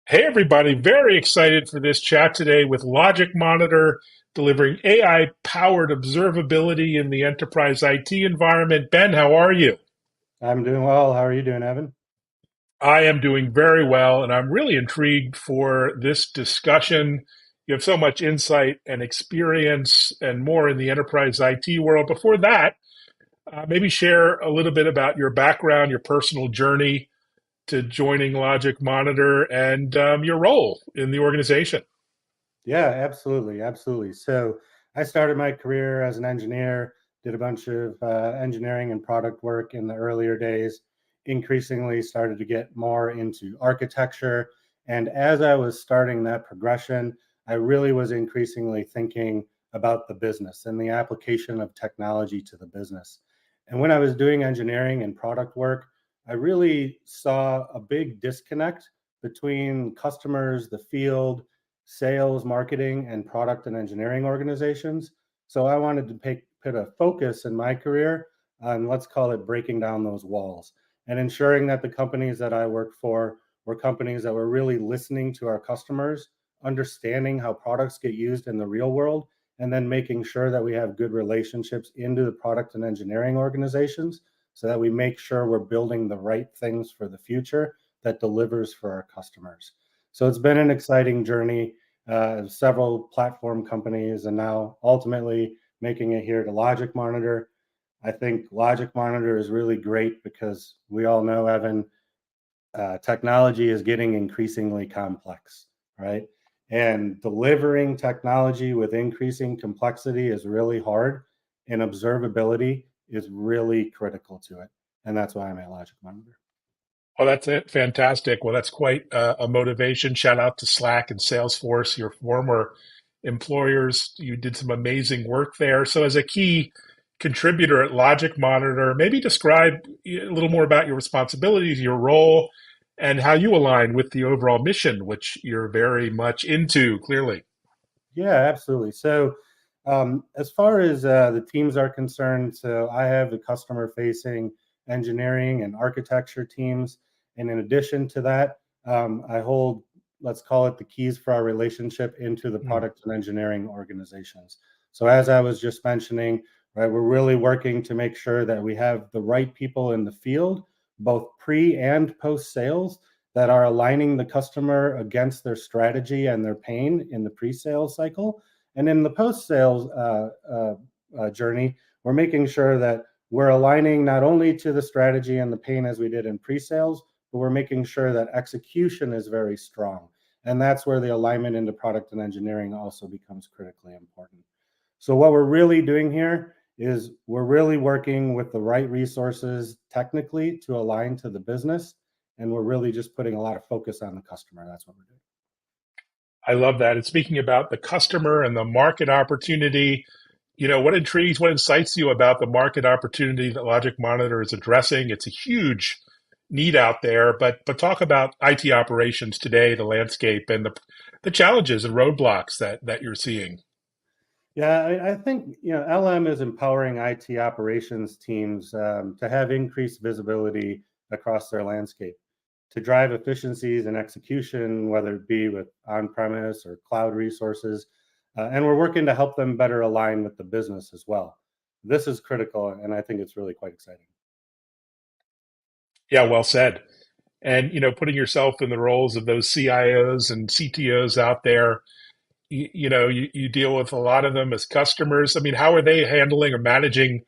Hey, everybody. Very excited for this chat today with LogicMonitor delivering AI powered observability in the enterprise IT environment. Ben, how are you? I'm doing well. How are you doing, Evan? I am doing very well, and I'm really intrigued for this discussion. You have so much insight and experience and more in the enterprise IT world. Before that, maybe share a little bit about your background, your personal journey to joining Logic Monitor, and your role in the organization. Yeah, absolutely, absolutely. So I started my career as an engineer, did a bunch of engineering and product work in the earlier days, increasingly started to get more into architecture. And as I was starting that progression, I really was increasingly thinking about the business and the application of technology to the business. And when I was doing engineering and product work, I really saw a big disconnect between customers, the field, sales, marketing, and product and engineering organizations. So I wanted to put a focus in my career on, let's call it, breaking down those walls and ensuring that the companies that I worked for were companies that were really listening to our customers, understanding how products get used in the real world, and then making sure that we have good relationships into the product and engineering organizations so that we make sure we're building the right things for the future that delivers for our customers. So it's been an exciting journey, several platform companies, and now ultimately making it here to Logic Monitor. I think Logic Monitor is really great because we all know, Evan, technology is getting increasingly complex, right? And delivering technology with increasing complexity is really hard, and observability is really critical to it. And that's why I'm at Logic Monitor. Oh, that's it. Fantastic. Well, that's quite a motivation. Shout out to Slack and Salesforce, your former employers. You did some amazing work there. So, as a key contributor at Logic Monitor, maybe describe a little more about your responsibilities, your role, and how you align with the overall mission, which you're very much into, clearly. Yeah, absolutely. So, as far as the teams are concerned, so I have the customer facing engineering and architecture teams. And in addition to that, I hold, let's call it, the keys for our relationship into the Hmm. product and engineering organizations. So, as I was just mentioning, right, we're really working to make sure that we have the right people in the field, both pre and post sales, that are aligning the customer against their strategy and their pain in the pre-sales cycle. And in the post-sales journey, we're making sure that we're aligning not only to the strategy and the pain as we did in pre-sales, but we're making sure that execution is very strong. And that's where the alignment into product and engineering also becomes critically important. So what we're really doing here is we're really working with the right resources technically to align to the business, and we're really just putting a lot of focus on the customer. That's what we're doing. I love that. And speaking about the customer and the market opportunity, what intrigues, what excites you about the market opportunity that Logic Monitor is addressing? It's a huge need out there, but talk about IT operations today, the landscape, and the challenges and roadblocks that you're seeing. Yeah, I think LM is empowering IT operations teams to have increased visibility across their landscape, to drive efficiencies and execution, whether it be with on-premise or cloud resources. And we're working to help them better align with the business as well. This is critical, and I think it's really quite exciting. Yeah, well said. And putting yourself in the roles of those CIOs and CTOs out there, you deal with a lot of them as customers. I mean, how are they handling or managing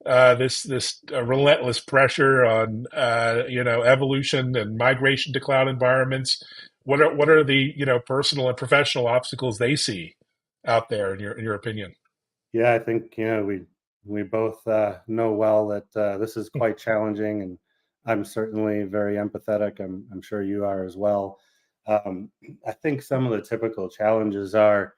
this relentless pressure on evolution and migration to cloud environments? What are the personal and professional obstacles they see out there in your opinion? Yeah, I think we both know well that this is quite challenging, and I'm certainly very empathetic. I'm sure you are as well. Um, I think some of the typical challenges are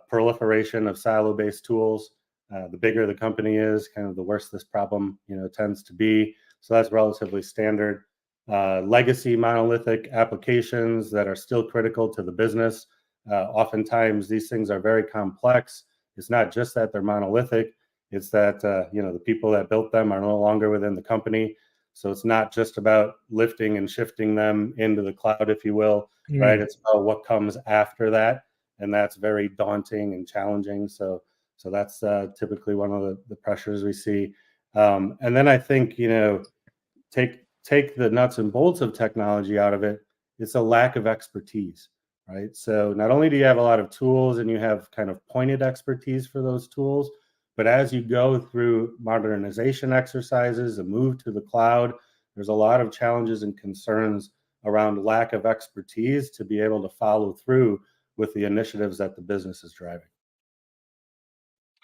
proliferation of silo-based tools. The bigger the company is, kind of the worse this problem tends to be. So that's relatively standard. Legacy monolithic applications that are still critical to the business. Oftentimes, these things are very complex. It's not just that they're monolithic; it's that the people that built them are no longer within the company. So it's not just about lifting and shifting them into the cloud, if you will, right? Mm. It's about what comes after that, and that's very daunting and challenging. So that's typically one of the pressures we see. And then I think, take the nuts and bolts of technology out of it, it's a lack of expertise, right? So not only do you have a lot of tools and you have kind of pointed expertise for those tools, but as you go through modernization exercises, a move to the cloud, there's a lot of challenges and concerns around lack of expertise to be able to follow through with the initiatives that the business is driving.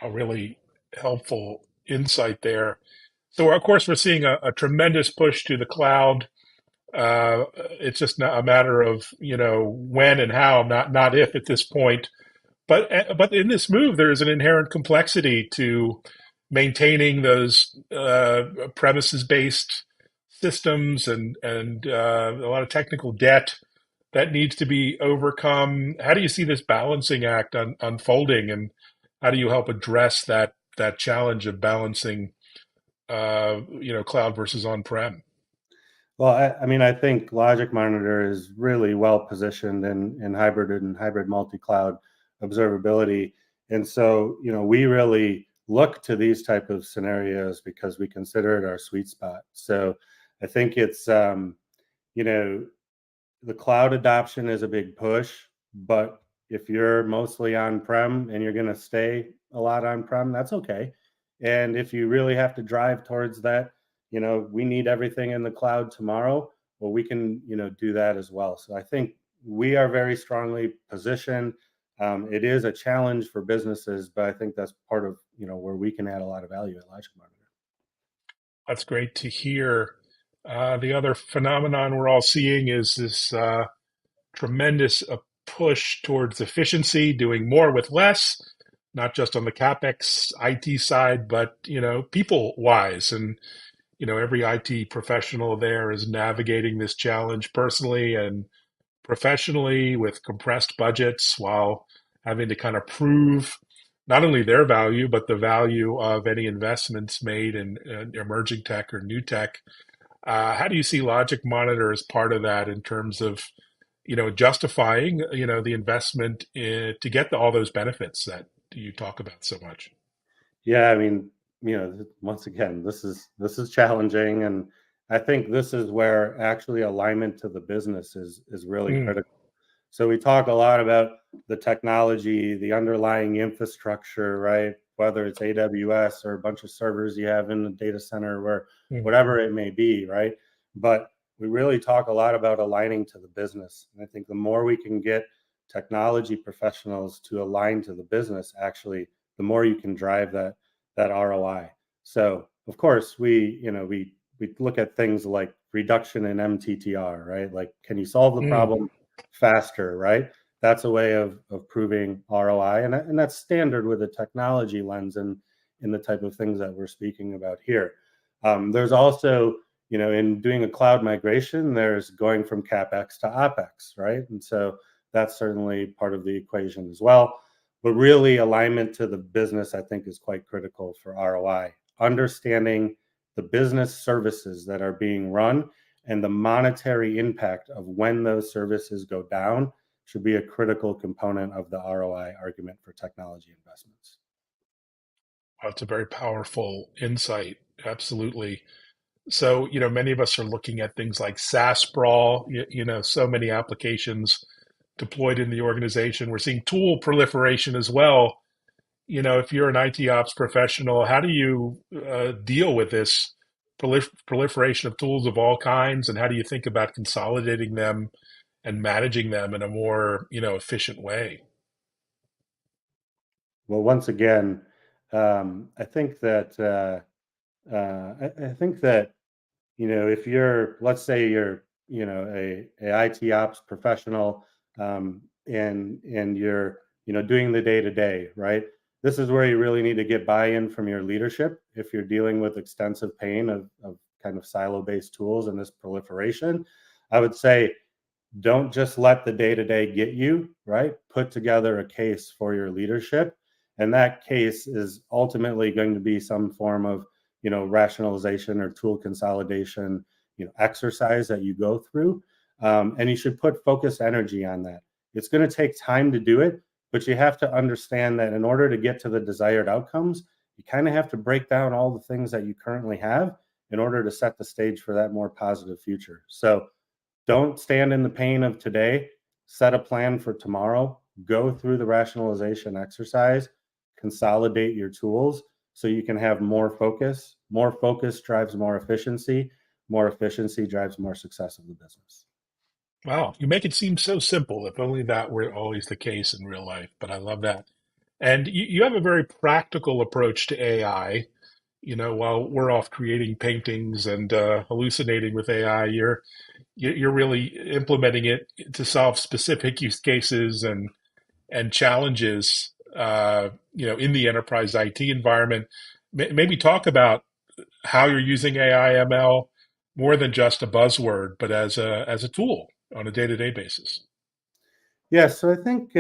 A really helpful insight there. So, of course, we're seeing a tremendous push to the cloud. It's just not a matter of when and how, not if at this point. But in this move, there is an inherent complexity to maintaining those premises based systems and a lot of technical debt that needs to be overcome. How do you see this balancing act unfolding, and how do you help address that challenge of balancing, cloud versus on-prem? Well, I mean, I think Logic Monitor is really well positioned in hybrid multi-cloud observability. And so, we really look to these type of scenarios because we consider it our sweet spot. So I think it's, you know, the cloud adoption is a big push, but if you're mostly on-prem and you're going to stay a lot on-prem, that's okay. And if you really have to drive towards that, we need everything in the cloud tomorrow, well, we can, do that as well. So I think we are very strongly positioned. It is a challenge for businesses, but I think that's part of, where we can add a lot of value at Logic Monitor. That's great to hear. The other phenomenon we're all seeing is this tremendous push towards efficiency, doing more with less, not just on the capex IT side, but people wise. And every IT professional there is navigating this challenge personally and professionally with compressed budgets while having to kind of prove not only their value but the value of any investments made in emerging tech or new tech. How do you see Logic Monitor as part of that in terms of justifying the investment to get all those benefits that you talk about so much? Yeah, I mean, once again, this is challenging, and I think this is where actually alignment to the business is really Mm, critical. So we talk a lot about the technology, the underlying infrastructure, right? Whether it's AWS or a bunch of servers you have in the data center, where mm. whatever it may be, right? But we really talk a lot about aligning to the business. And I think the more we can get technology professionals to align to the business, actually, the more you can drive that ROI. So of course we look at things like reduction in MTTR, right? Like, can you solve the Mm. problem faster, right? That's a way of proving ROI, and that's standard with a technology lens and in the type of things that we're speaking about here. There's also, in doing a cloud migration, there's going from CapEx to OpEx, right? And so that's certainly part of the equation as well. But really, alignment to the business, I think, is quite critical for ROI. Understanding the business services that are being run and the monetary impact of when those services go down should be a critical component of the ROI argument for technology investments. That's a very powerful insight. Absolutely. So, many of us are looking at things like SaaS sprawl, so many applications deployed in the organization. We're seeing tool proliferation as well. If you're an IT ops professional, how do you deal with this proliferation of tools of all kinds, and how do you think about consolidating them and managing them in a more, efficient way? Well, once again, I think that I think that if you're, let's say you're, a IT ops professional, and you're, doing the day to day, right? This is where you really need to get buy-in from your leadership if you're dealing with extensive pain of kind of silo-based tools and this proliferation. I would say don't just let the day to day get you, right? Put together a case for your leadership. And that case is ultimately going to be some form of, rationalization or tool consolidation, exercise that you go through. And you should put focused energy on that. It's going to take time to do it, but you have to understand that in order to get to the desired outcomes, you kind of have to break down all the things that you currently have in order to set the stage for that more positive future. So don't stand in the pain of today, set a plan for tomorrow, go through the rationalization exercise, consolidate your tools so you can have more focus. More focus drives more efficiency drives more success of the business. Wow, you make it seem so simple. If only that were always the case in real life. But I love that. And you have a very practical approach to AI. While we're off creating paintings and hallucinating with AI, you're really implementing it to solve specific use cases and challenges. In the enterprise IT environment. Maybe talk about how you're using AI ML more than just a buzzword, but as a tool on a day-to-day basis. Yeah, so I think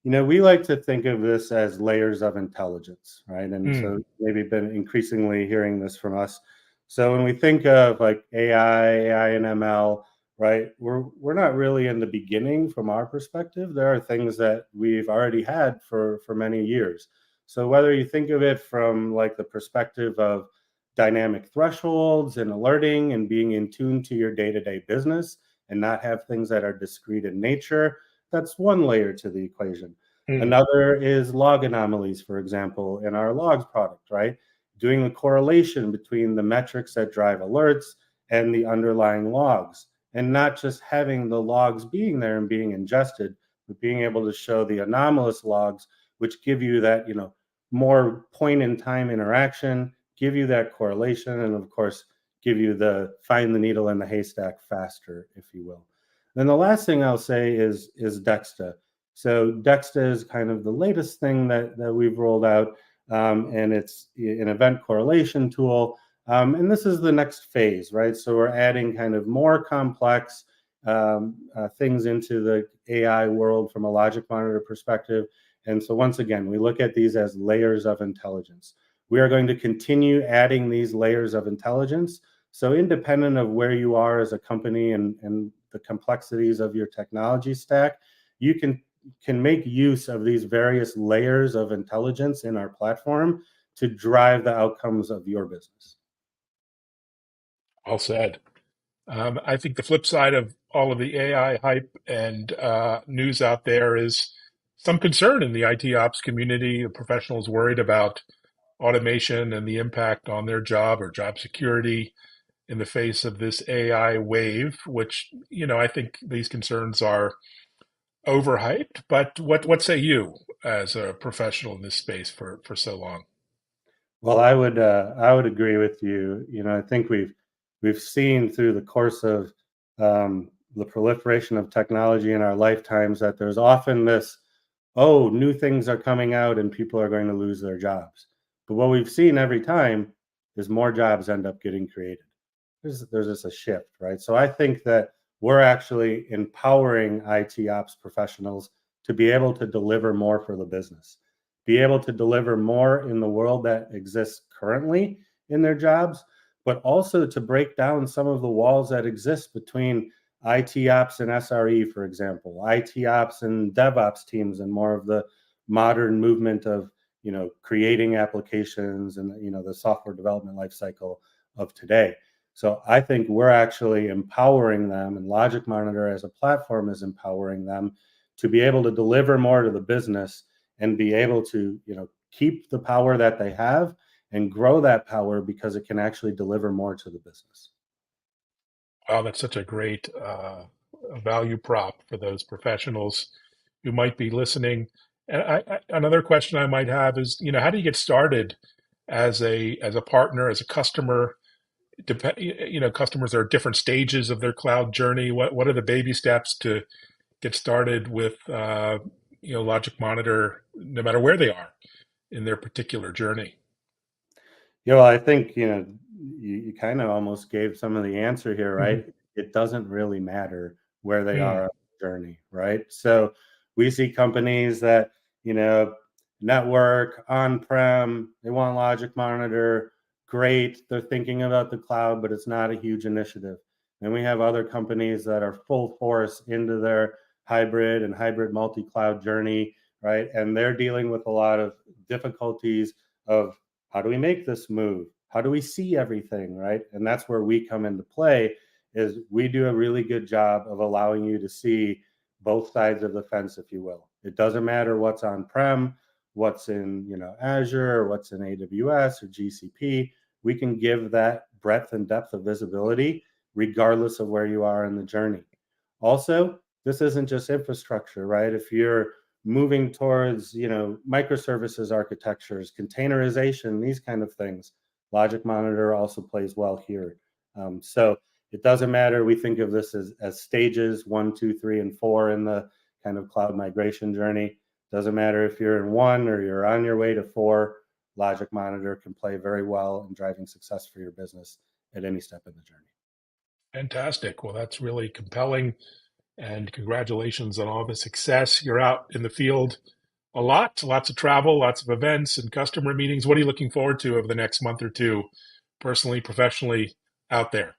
we like to think of this as layers of intelligence, right? And Mm, so maybe been increasingly hearing this from us. So when we think of like AI and ML, right, we're not really in the beginning from our perspective. There are things that we've already had for many years. So whether you think of it from like the perspective of dynamic thresholds and alerting and being in tune to your day-to-day business and not have things that are discrete in nature, that's one layer to the equation. mm. Another is log anomalies, for example, in our logs product, right? Doing the correlation between the metrics that drive alerts and the underlying logs, and not just having the logs being there and being ingested, but being able to show the anomalous logs, which give you that, more point in time interaction, give you that correlation, and of course, give you the find the needle in the haystack faster, if you will. Then the last thing I'll say is Dexta. So Dexta is kind of the latest thing that we've rolled out, and it's an event correlation tool. And this is the next phase, right? So we're adding kind of more complex things into the AI world from a logic monitor perspective. And so once again, we look at these as layers of intelligence. We are going to continue adding these layers of intelligence. So independent of where you are as a company and the complexities of your technology stack, you can make use of these various layers of intelligence in our platform to drive the outcomes of your business. All said. I think the flip side of all of the AI hype and news out there is some concern in the IT ops community. The professionals worried about automation and the impact on their job or job security in the face of this AI wave, which, I think these concerns are overhyped. But what say you as a professional in this space for so long? Well, I would agree with you. I think we've seen through the course of the proliferation of technology in our lifetimes that there's often this, oh, new things are coming out and people are going to lose their jobs. But what we've seen every time is more jobs end up getting created. There's just a shift, right? So I think that we're actually empowering IT ops professionals to be able to deliver more for the business, be able to deliver more in the world that exists currently in their jobs, but also to break down some of the walls that exist between IT ops and SRE, for example, IT ops and DevOps teams, and more of the modern movement of creating applications and the software development lifecycle of today. So I think we're actually empowering them, and Logic Monitor as a platform is empowering them to be able to deliver more to the business and be able to keep the power that they have and grow that power because it can actually deliver more to the business. Wow, that's such a great value prop for those professionals who might be listening. And another question I might have is, how do you get started as a partner, as a customer? Customers are at different stages of their cloud journey. What are the baby steps to get started with Logic Monitor, no matter where they are in their particular journey? I think you kind of almost gave some of the answer here, Hmm. right? It doesn't really matter where they Hmm. are on the journey, right? So we see companies that network on-prem, they want Logic Monitor, great. They're thinking about the cloud, but it's not a huge initiative. And we have other companies that are full force into their hybrid multi-cloud journey, right? And they're dealing with a lot of difficulties of how do we make this move? How do we see everything, right? And that's where we come into play, is we do a really good job of allowing you to see both sides of the fence, if you will. It doesn't matter what's on-prem, what's in, Azure, or what's in AWS or GCP. We can give that breadth and depth of visibility regardless of where you are in the journey. Also, this isn't just infrastructure, right? If you're moving towards, microservices architectures, containerization, these kind of things, Logic Monitor also plays well here. So it doesn't matter. We think of this as stages 1, 2, 3, and 4 in the kind of cloud migration journey. Doesn't matter if you're in 1 or you're on your way to 4, Logic Monitor can play very well in driving success for your business at any step in the journey. Fantastic. Well, that's really compelling. And congratulations on all the success. You're out in the field a lot, lots of travel, lots of events and customer meetings. What are you looking forward to over the next month or two, personally, professionally, out there?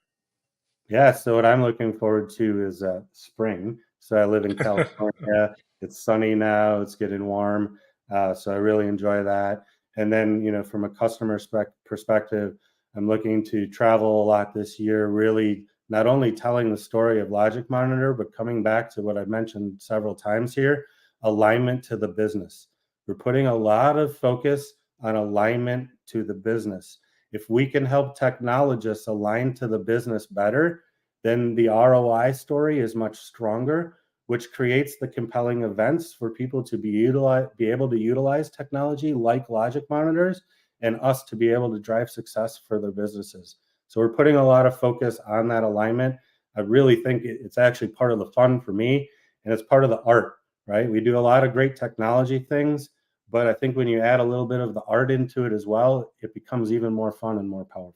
Yeah, so what I'm looking forward to is spring. So I live in California. It's sunny now. It's getting warm. So I really enjoy that. And then, from a customer perspective, I'm looking to travel a lot this year, really not only telling the story of Logic Monitor, but coming back to what I've mentioned several times here, alignment to the business. We're putting a lot of focus on alignment to the business. If we can help technologists align to the business better, then the ROI story is much stronger, which creates the compelling events for people to be able to utilize technology like Logic Monitors, and us to be able to drive success for their businesses. So we're putting a lot of focus on that alignment. I really think it's actually part of the fun for me, and it's part of the art, right? We do a lot of great technology things, but I think when you add a little bit of the art into it as well, it becomes even more fun and more powerful.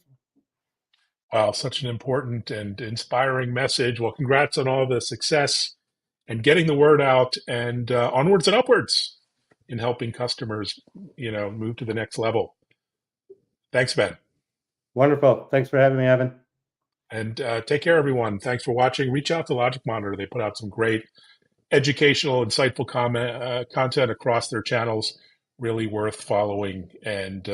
Wow, such an important and inspiring message. Well, congrats on all the success and getting the word out and onwards and upwards in helping customers, move to the next level. Thanks, Ben. Wonderful. Thanks for having me, Evan. And take care, everyone. Thanks for watching. Reach out to Logic Monitor. They put out some great educational, insightful content across their channels. Really worth following. And